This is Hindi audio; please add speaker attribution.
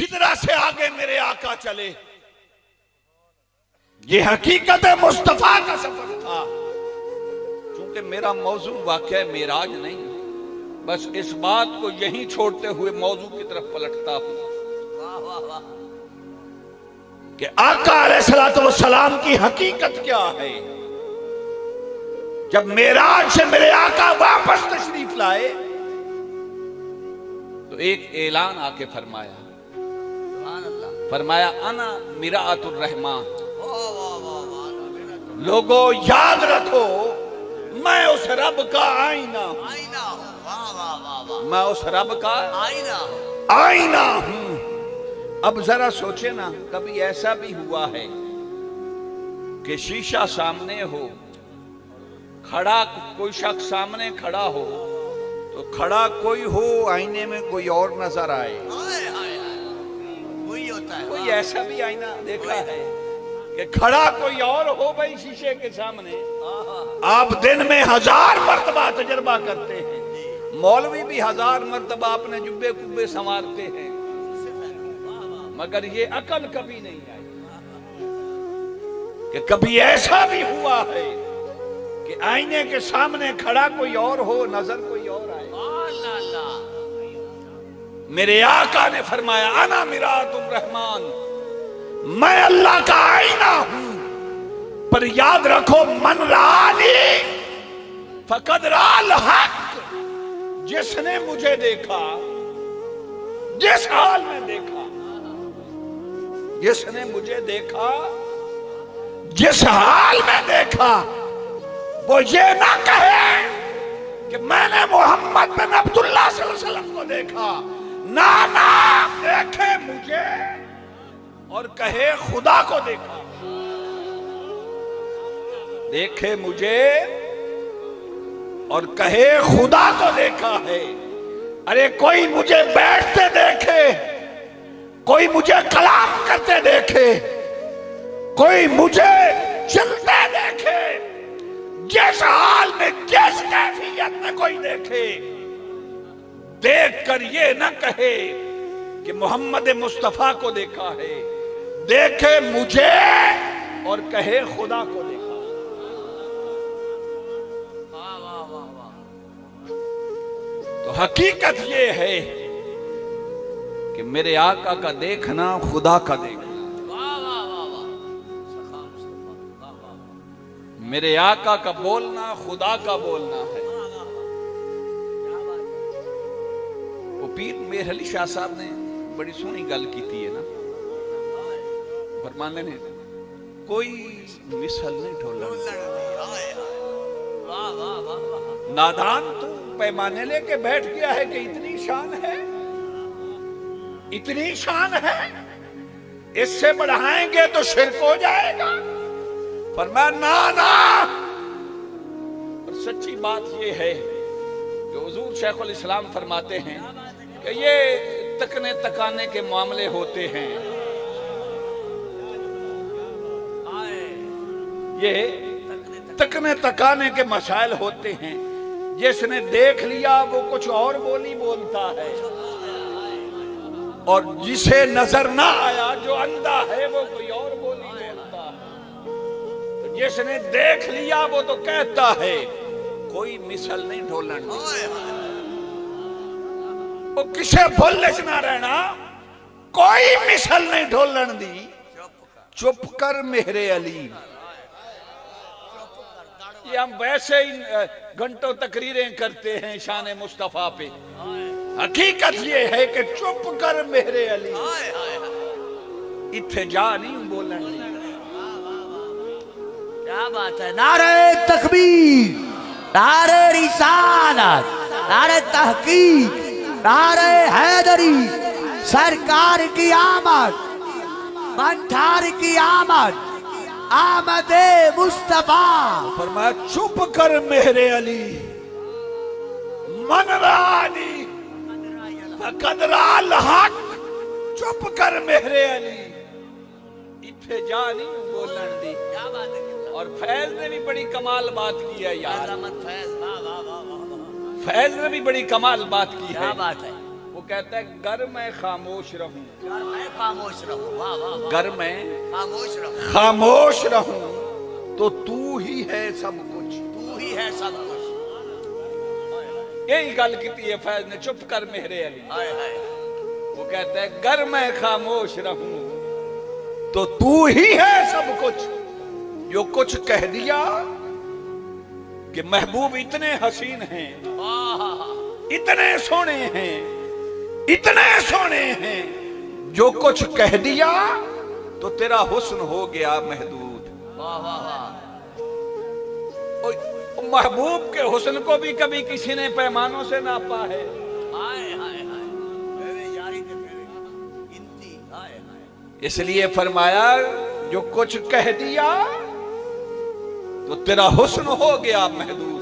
Speaker 1: सिदरा से आगे मेरे आका चले। ये हकीकत मुस्तफा का सफर था। क्योंकि मेरा मौजू वाक़या मेराज नहीं, बस इस बात को यहीं छोड़ते हुए मौजू की तरफ पलटता हूं कि आका अलैहिस्सलाम की हकीकत क्या है। जब मेराज से मेरे आका वापस तशरीफ लाए तो एक ऐलान आके फरमाया, फरमाया अना मिराअतुर रहमान, लोगों याद रखो मैं उस रब का आईना, मैं उस रब का आईना हूं। अब जरा सोचे ना, कभी ऐसा भी हुआ है कि शीशा सामने हो, खड़ा कोई शख्स सामने खड़ा हो तो खड़ा कोई हो, आईने में कोई और नजर आए। वही होता है। कोई ऐसा भी आईना देखा है कि खड़ा कोई और हो भाई शीशे के सामने। आप दिन में 1000 मर्तबा तजर्बा करते हैं, मौलवी भी 1000 मर्तबा अपने जुब्बे कुब्बे संवारते हैं, मगर ये अकल कभी नहीं आई कि कभी ऐसा भी हुआ है कि आईने के सामने खड़ा कोई और हो, नजर कोई और आए। मेरे आका ने फरमाया अना मिराअतुर रहमान, मैं अल्लाह का आईना हूं। पर याद रखो मन रानी फकद राल हक, जिसने मुझे देखा, जिस हाल में देखा, जिसने मुझे देखा, जिस हाल में देखा, वो ये ना कहे कि मैंने मोहम्मद बिन अब्दुल्लाह सल्लल्लाहु अलैहि वसल्लम को देखा। ना ना, देखे मुझे और कहे खुदा को देखा। देखे मुझे और कहे खुदा को देखा है। अरे कोई मुझे बैठते देखे, कोई मुझे कलाम करते देखे, कोई मुझे चलते देखे, जिस हाल में जिस कैफियत में कोई देखे, देखकर ये न कहे कि मोहम्मद मुस्तफा को देखा है। देखे मुझे और कहे खुदा को देखा। तो हकीकत ये है कि मेरे आका का देखना खुदा का देखना, मेरे आका का बोलना खुदा का बोलना है। वो पीर मेहर अली शाह साहब ने बड़ी सोहनी गल की है ना, फरमाने ने कोई मिसल नहीं ढोला, नादान तू पैमाने लेके बैठ गया है कि इतनी शान है, इतनी शान है, इससे बढ़ाएंगे तो शिर्क हो जाएगा। फरमाया ना ना। और सच्ची बात यह है कि हुजूर शेखुल इस्लाम फरमाते हैं कि ये तकने तकाने के मामले होते हैं, ये तकने तकाने के मसाइल होते हैं। जिसने देख लिया वो कुछ और बोली बोलता है, और जिसे नजर ना आया, जो अंधा है, वो कोई और बोली बोलता है। तो जिसने देख लिया वो तो कहता है कोई मिसल नहीं ढोलन, वो किसे बोलने से ना रहना, कोई मिसल नहीं ढोलन दी, चुप कर मेरे अली। ये हम वैसे ही घंटों तकरीरें करते हैं शान मुस्तफा पे। हकीकत ये है कि चुप कर मेरे अली, इत्थे जा नहीं बोलना।
Speaker 2: क्या बात है। नारे तकबीर, नारे रिसालत, नारे तहकीक, नारे हैदरी, सरकार की आमद, मंठार की आमद, आमदे मुस्तफा।
Speaker 1: फरमाया चुप कर मेरे अली, मन रानी फकद राल हक, चुप कर मेरे अली, इत्थे जा नहीं बोलन दी।
Speaker 2: क्या बात है।
Speaker 1: और फैज ने भी बड़ी कमाल बात की है यार, फैज ने भी बड़ी कमाल बात की है।
Speaker 2: क्या बात है।
Speaker 1: वो वो कहता है गर मैं खामोश रहूं,
Speaker 2: यार मैं खामोश रहूं, वाह वाह वाह,
Speaker 1: गर मैं
Speaker 2: खामोश रहूं,
Speaker 1: खामोश रहूं तो तू ही है सब कुछ,
Speaker 2: तू ही है सब कुछ।
Speaker 1: यही गल की है फैज ने, चुप कर मेरे अली।
Speaker 2: हाय हाय,
Speaker 1: वो कहता है गर मैं खामोश रहूं तो तू ही है सब कुछ। जो कुछ कह दिया कि महबूब इतने हसीन हैं, इतने सोने हैं, इतने सोने हैं, जो कुछ कह दिया तो तेरा हुस्न हो गया महदूद।
Speaker 2: वाह वाह वाह,
Speaker 1: महबूब के हुस्न को भी कभी किसी ने पैमानों से नापा है।
Speaker 2: हाय हाय हाय, मेरे यारी के मेरे गिनती, हाय हाय।
Speaker 1: इसलिए फरमाया जो कुछ कह दिया तो तेरा हुस्न हो गया महदूद।